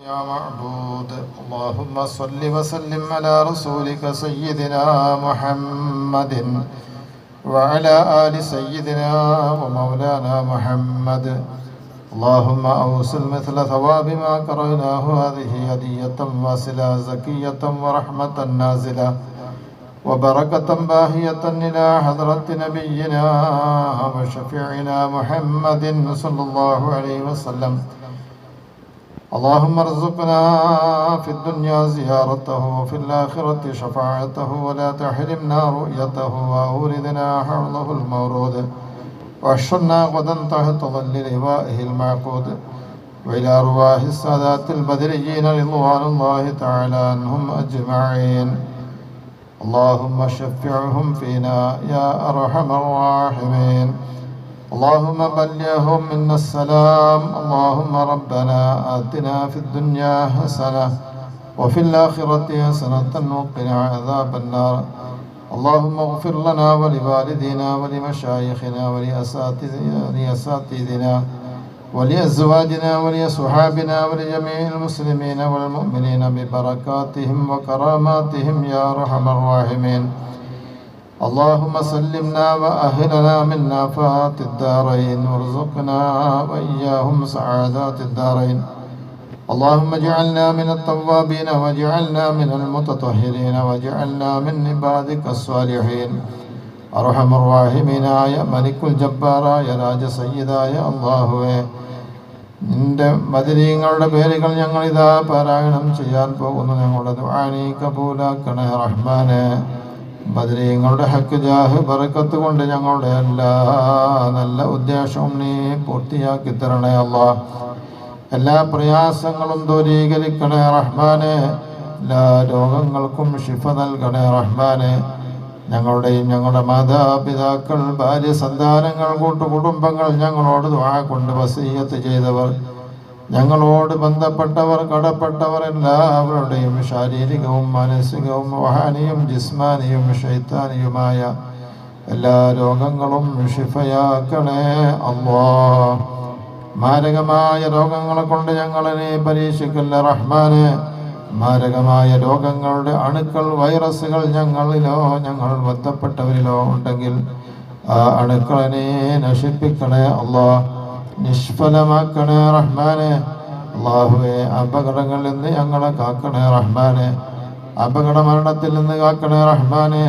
يا معبود اللهم صل وسلم على رسولك سيدنا محمد وعلى آل سيدنا ومولانا محمد. اللهم أوصل مثل ثواب ما قرأناه هذه هدية واصلة زكية ورحمة نازلة وبركة باهية إلى حضرة نبينا وشفيعنا محمد صلى الله عليه وسلم. اللهم ارزقنا في الدنيا زيارته وفي الآخرة شفاعته ولا تحرمنا رؤيته وأوردنا حوضه المورود واحشرنا غدا تحت ظل لوائه المعقود وإلى أرواح السادات البدريين رضوان الله تعالى عنهم أجمعين. اللهم شفعهم فينا يا أرحم الراحمين. اللهم بلغهم منا السلام. اللهم ربنا آتنا في الدنيا حسنة وفي الآخرة حسنة وقنا عذاب النار. اللهم اغفر لنا ولوالدينا ولمشايخنا ولأساتذتنا ولأزواجنا ولأصحابنا ولجميع المسلمين والمؤمنين ببركاتهم وكراماتهم يا أرحم الراحمين. اللهم سلمنا وأهلنا من آفات الدارين وارزقنا وإياهم سعادات الدارين. اللهم اجعلنا من التوابين واجعلنا من المتطهرين واجعلنا من عبادك الصالحين. أرحم الراحمين يا ملك الجبار يا രാജ സയ്യിദായ അല്ലാഹുവേ, നിന്റെ ബദരീങ്ങളുടെ പേരുകൾ ഞങ്ങൾ ഇതാ പാരായണം ചെയ്യാൻ പോകുന്നു. ഞങ്ങളുടെ ദുആ നീ കബൂലാക്കണേ റഹ്മാനെ. ബദരീങ്ങളുടെ ഹക്ക് ജാഹ് ബറക്കത്ത് കൊണ്ട് ഞങ്ങളുടെ എല്ലാ നല്ല ഉദ്ദേശവും നീ പൂർത്തിയാക്കി തരണേ അല്ലാഹ്. എല്ലാ പ്രയാസങ്ങളും ദൂരീകരിക്കണേ റഹ്മാനെ. എല്ലാ രോഗങ്ങൾക്കും ശിഫ നൽകണേ റഹ്മാനെ. ഞങ്ങളുടെയും ഞങ്ങളുടെ മാതാപിതാക്കൾ, ഭാര്യ, സന്താനങ്ങൾ, കൂട്ടുകുടുംബങ്ങൾ, ഞങ്ങളോട് ദുആ കൊണ്ട് വസിയ്യത്ത് ചെയ്തവർ, ഞങ്ങളോട് ബന്ധപ്പെട്ടവർ, കടപ്പെട്ടവർ എല്ലാവരുടെയും ശാരീരികവും മാനസികവും വഹാനിയും ജിസ്മാനിയും ശൈത്താനിയുമായ എല്ലാ രോഗങ്ങളും ശിഫയാക്കണേ അല്ലാഹ്. മാരകമായ രോഗങ്ങളെ കൊണ്ട് ഞങ്ങളെ പരീക്ഷിക്കല്ല റഹ്മാനെ. മാരകമായ രോഗങ്ങളുടെ അണുക്കൾ, വൈറസുകൾ ഞങ്ങളിലോ ഞങ്ങൾ ബന്ധപ്പെട്ടവരിലോ ഉണ്ടെങ്കിൽ ആ അണുക്കളെ നശിപ്പിക്കണേ അല്ലാഹ്. നിഷ്ഫലമാക്കണേ റഹ്മാനെ. അല്ലാഹുവേ, അപകടങ്ങളിൽ നിന്ന് ഞങ്ങളെ കാക്കണേ റഹ്മാനെ. അപകട മരണത്തിൽ നിന്ന് കാക്കണേ റഹ്മാനെ.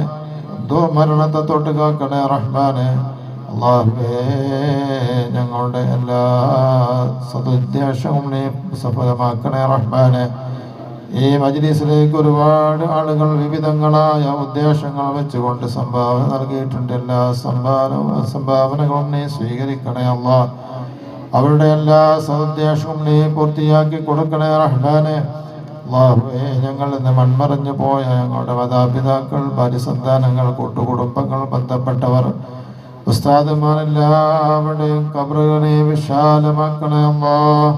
ദുർമരണത്തെ തൊട്ട് കാക്കണേ റഹ്മാനെ. അല്ലാഹുവേ, ഞങ്ങളുടെ എല്ലാ സദുദ്ദേശവും നീ സഫലമാക്കണേ റഹ്മാനെ. ഈ മജ്‌ലിസിലേക്ക് ഒരുപാട് ആളുകൾ വിവിധങ്ങളായ ഉദ്ദേശങ്ങൾ വെച്ചുകൊണ്ട് സംഭാവന നൽകിയിട്ടുണ്ട്. എല്ലാ സംഭാവനകളും നീ സ്വീകരിക്കണേ അല്ലാഹ്. അവരുടെ എല്ലാ സദുദ്ദേശവും നീ പൂർത്തിയാക്കി കൊടുക്കണേ റഹ്മാനെ. അല്ലാഹുവേ, ഞങ്ങൾ ഇന്ന് മൺമറഞ്ഞു പോയ ഞങ്ങളുടെ മാതാപിതാക്കൾ, ഭാര്യ, സന്താനങ്ങൾ, കൂട്ടുകുടുംബങ്ങൾ, ബന്ധപ്പെട്ടവർ, ഉസ്താദുമാരെല്ലാവരുടെയും ഖബറുകളെ വിശാലമാക്കണേ അല്ലാഹ്.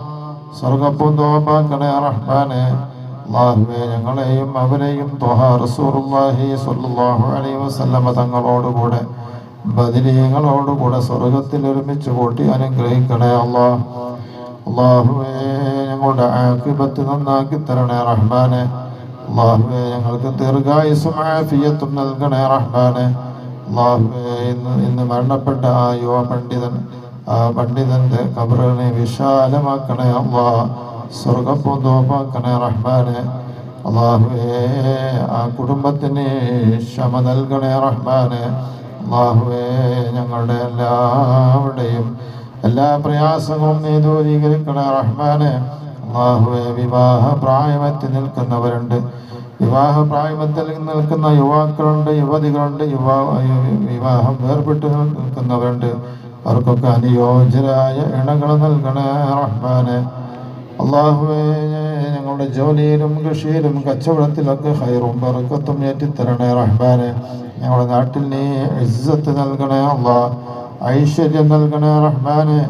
സ്വർഗ്ഗപൂന്തോപ്പാക്കണേ റഹ്മാനെ. അല്ലാഹുവേ, ഞങ്ങളെയും അവരെയും ത്വഹ റസൂലുള്ളാഹി സ്വല്ലല്ലാഹു അലൈഹി വസല്ലമ തങ്ങളോടുകൂടെ ബദരീങ്ങളോടുകൂടെ സ്വർഗത്തിൽ ഒരുമിച്ച് കൂട്ടി അനുഗ്രഹിക്കണേ അല്ലാഹ്. അല്ലാഹുവേ, ഞങ്ങളുടെ ആഖിബത്ത് നന്നാക്കി തരണേ റഹ്മാനെ. അല്ലാഹുവേ, ഞങ്ങൾക്ക് ദീർഘായുസ്സും ആഫിയത്തും നൽകണേ റഹ്മാനെ. അല്ലാഹുവേ, ഇന്ന് മരണപ്പെട്ട ആ യുവ പണ്ഡിതൻ, ആ പണ്ഡിതന്റെ ഖബറിനെ വിശാലമാക്കണേ അല്ലാഹ്. സ്വർഗ്ഗപൂന്തോപ്പാക്കണേ റഹ്മാനെ. അല്ലാഹുവേ, ആ കുടുംബത്തിന് ക്ഷമ നൽകണേ റഹ്മാനെ. അല്ലാഹുവേ, ഞങ്ങളുടെ എല്ലാവരുടെയും എല്ലാ പ്രയാസങ്ങളും നീ ദൂരീകരിക്കണേ റഹ്മാനെ. അല്ലാഹുവേ, വിവാഹ പ്രായമെത്തി നിൽക്കുന്നവരുണ്ട്, വിവാഹ പ്രായത്തിൽ നിൽക്കുന്ന യുവാക്കളുണ്ട്, യുവതികളുണ്ട്, വിവാഹം വേർപെട്ട് നിൽക്കുന്നവരുണ്ട്. അവർക്കൊക്കെ അനുയോജ്യരായ ഇണകൾ നൽകണേ റഹ്മാനെ. അല്ലാഹുവേ, ഞങ്ങളുടെ ജോലിയിലും കൃഷിയിലും കച്ചവടത്തിലൊക്കെ ഖൈറും ബറക്കത്തും ഏറ്റിത്തരണേ റഹ്മാനെ. ഞങ്ങളുടെ നാട്ടിൽ നീ ഇസ്സത്ത് നൽകണേ അല്ലാഹ്. ഐശ്വര്യം നൽകണേ റഹ്മാനെ.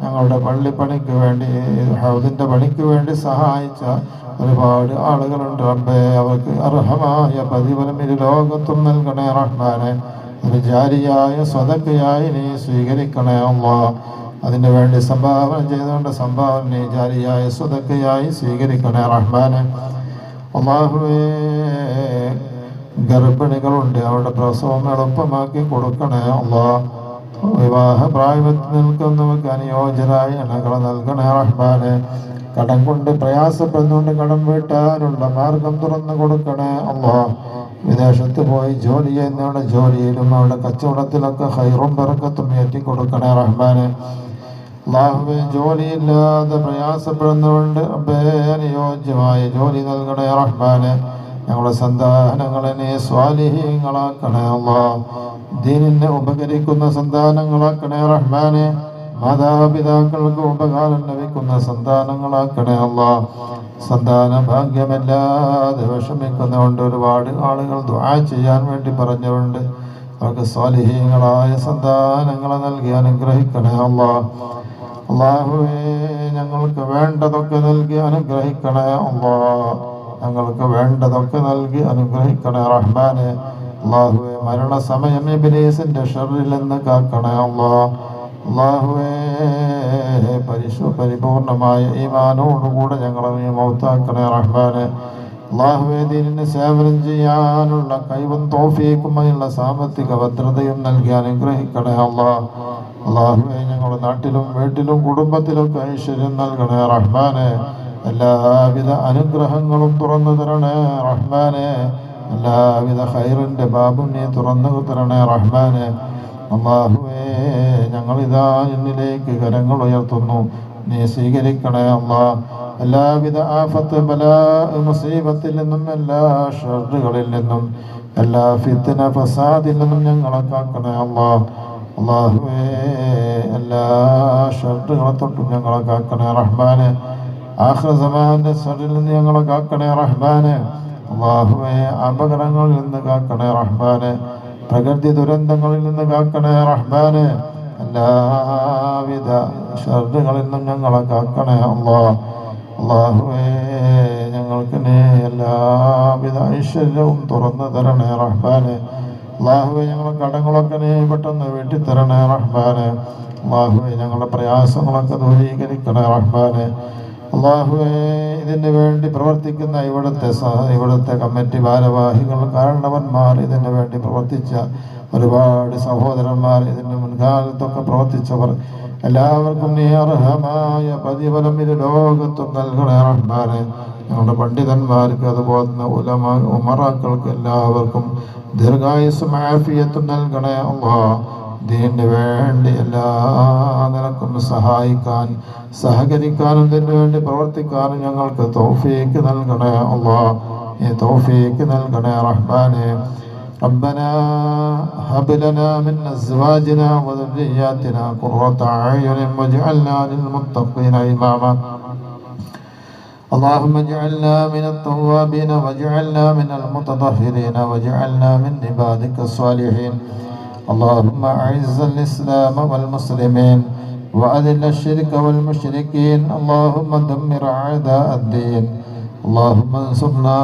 ഞങ്ങളുടെ പള്ളിപ്പണിക്ക് വേണ്ടി, ഹൗദിൻ്റെ പണിക്ക് വേണ്ടി സഹായിച്ച ഒരുപാട് ആളുകളുണ്ട് റബ്ബേ. അവർക്ക് അർഹമായ പ്രതിഫലം ഇരു ലോകത്തും നൽകണേ റഹ്മാനെ. ഒരു ജാരിയായ സ്വതക്കയായി നീ സ്വീകരിക്കണേ അല്ലാഹ്. അതിനു വേണ്ടി സംഭാവന ചെയ്തുകൊണ്ട് സംഭാവന ജാരിയായ സ്വതക്കയായി സ്വീകരിക്കണേ റഹ്മാനെ. അല്ലാഹുവേ, ഗർഭിണികളുണ്ട്, അവരുടെ പ്രസവം എളുപ്പമാക്കി കൊടുക്കണേ അല്ലാഹ്. വിവാഹ പ്രായത്തിൽ നിൽക്കുന്നവർക്ക് അനുയോജ്യരായ ഇണകളെ നൽകണേ റഹ്മാനെ. കടം കൊണ്ട് പ്രയാസപ്പെടുന്നുകൊണ്ട് കടം വീട്ടാനുള്ള മാർഗം തുറന്നു കൊടുക്കണേ അല്ലാഹ്. വിദേശത്ത് പോയി ജോലി ചെയ്യുന്നവരുടെ ജോലിയിലും അവരുടെ കച്ചവടത്തിലൊക്കെ ഹൈറും ബറക്കത്തും ഏറ്റിക്കൊടുക്കണേ റഹ്മാനെ. അല്ലാഹുവേ, ജോലിയില്ലാതെ പ്രയാസപ്പെടുന്നവരുണ്ട്, അനുയോജ്യമായ ജോലി നൽകണേ റഹ്മാനെ. ഞങ്ങളുടെ സന്താനങ്ങളെ നീ സ്വാലിഹീങ്ങളാക്കണേ അല്ലാഹ്. ദീനിനെ ഉപകരിക്കുന്ന സന്താനങ്ങളാക്കണേ റഹ്മാനെ. മാതാപിതാക്കൾക്ക് ഉപകാരം ലഭിക്കുന്ന സന്താനങ്ങളാക്കണേ അല്ലാഹ്. സന്താന ഭാഗ്യമല്ലാതെ വിഷമിക്കുന്നതുകൊണ്ട് ഒരുപാട് ആളുകൾ ദുആ ചെയ്യാൻ വേണ്ടി പറഞ്ഞുകൊണ്ട് അവർക്ക് സ്വാലിഹീങ്ങളായ സന്താനങ്ങളെ നൽകി അനുഗ്രഹിക്കണേ അല്ലാഹ്. അല്ലാഹുവേ, ഞങ്ങൾക്ക് വേണ്ടതൊക്കെ നൽകി അനുഗ്രഹിക്കണേ അല്ലാഹ്. ഞങ്ങൾക്ക് വേണ്ടതൊക്കെ നൽകി അനുഗ്രഹിക്കണേ റഹ്മാനെ. അല്ലാഹുവേ, മരണസമയം ഇബ്ലീസിന്റെ ഷർറിൽ നിന്ന് കാക്കണേ അല്ലാഹ്. അല്ലാഹുവേ, പരിപൂർണമായ ഈമാനോടുകൂടെ ഞങ്ങളെ നീ മൗത്താക്കണേ റഹ്മാനെ. അല്ലാഹുവേ, ദീനിന് സേവനം ചെയ്യാനുള്ള കഴിവും തൗഫീഖും അതിനുള്ള സാമ്പത്തിക ഭദ്രതയും നൽകി അനുഗ്രഹിക്കണേ അല്ലാഹ്. അല്ലാഹുവേ, ഞങ്ങളുടെ നാട്ടിലും വീട്ടിലും കുടുംബത്തിലൊക്കെ ഐശ്വര്യം നൽകണേ റഹ്മാനെ. എല്ലാവിധ അനുഗ്രഹങ്ങളും തുറന്നു തരണേ റഹ്മാനെ. എല്ലാവിധ ഖൈറിന്റെ ബാബും നീ തുറന്നു തരണേ റഹ്മാനെ. അല്ലാഹുവേ, ഞങ്ങളിതാ നിന്നിലേക്ക് കരങ്ങൾ ഉയർത്തുന്നു, നീ സ്വീകരിക്കണേ അല്ലാഹ്. എല്ലാവിധ ആഫത്ത് ബലാ മുസീബത്തിൽ നിന്നും എല്ലാ ഷർറുകളിൽ നിന്നും എല്ലാ ഫിത്ന ഫസാദിൽ നിന്നും ഞങ്ങളെ കാക്കണേ അല്ലാഹ്. അല്ലാഹുവേ, എല്ലാ ഷർറുകളെ തൊട്ടും ഞങ്ങളെ കാക്കണേ റഹ്മാനെ. ആഖിർ സമാന്റെ ഷർറിൽ നിന്ന് ഞങ്ങളെ കാക്കണേ റഹ്മാനെ. അല്ലാഹുവേ, അപകടങ്ങളിൽ നിന്ന് കാക്കണേ റഹ്മാനെ. പ്രകൃതി ദുരന്തങ്ങളിൽ നിന്ന് കാക്കണേ റഹ്മാനെ. എല്ലാവിധ ഷർറുകളിൽ നിന്നും ഞങ്ങളെ കാക്കണേ അല്ലാഹ്. അല്ലാഹുവേ, ഞങ്ങൾക്ക് നീ എല്ലാവിധ ഐശ്വര്യവും തുറന്നു തരണേ റഹ്മാനെ. അല്ലാഹുവേ, ഞങ്ങളുടെ കടങ്ങളൊക്കെ നീ പെട്ടെന്ന് വീട്ടി തരണേ റഹ്മാനെ. അല്ലാഹുവേ, ഞങ്ങളുടെ പ്രയാസങ്ങളൊക്കെ ദൂരീകരിക്കണേ റഹ്മാനെ. അല്ലാഹുവേ, ഇതിന് വേണ്ടി പ്രവർത്തിക്കുന്ന ഇവിടുത്തെ കമ്മിറ്റി ഭാരവാഹികൾ, കാരണവന്മാർ, ഇതിന് വേണ്ടി പ്രവർത്തിച്ച ഒരുപാട് സഹോദരന്മാർ, ഇതിന് മുൻകാലത്തൊക്കെ പ്രവർത്തിച്ചവർ എല്ലാവർക്കും നീ അർഹമായ പ്രതിഫലം ഇത് ലോകത്തും നൽകണേ റഹ്മാനെ. ഞങ്ങളുടെ പണ്ഡിതന്മാർക്ക് അതുപോലെ ഉമറാക്കൾക്ക് എല്ലാവർക്കും ദീർഘായുസ്സും ആഫിയത്തും നൽകണേ അല്ലാഹ്. ദീനിന് വേണ്ടി എല്ലാ നിലക്കും സഹായിക്കാൻ സഹകരിക്കാനും ഇതിനു വേണ്ടി പ്രവർത്തിക്കാനും ഞങ്ങൾക്ക് തൗഫീഖ് നൽകണേ അല്ലാഹ്. ഈ തൗഫീഖ് നൽകണേ റഹ്മാനെ. ربنا هب لنا من أزواجنا وذرياتنا قرة أعين واجعلنا للمتقين إماما. اللهم اجعلنا من التوابين واجعلنا من المتطهرين واجعلنا من عبادك الصالحين. اللهم أعز الإسلام والمسلمين وأذل الشرك والمشركين. اللهم دمر أعداء الدين. اللهم انصرنا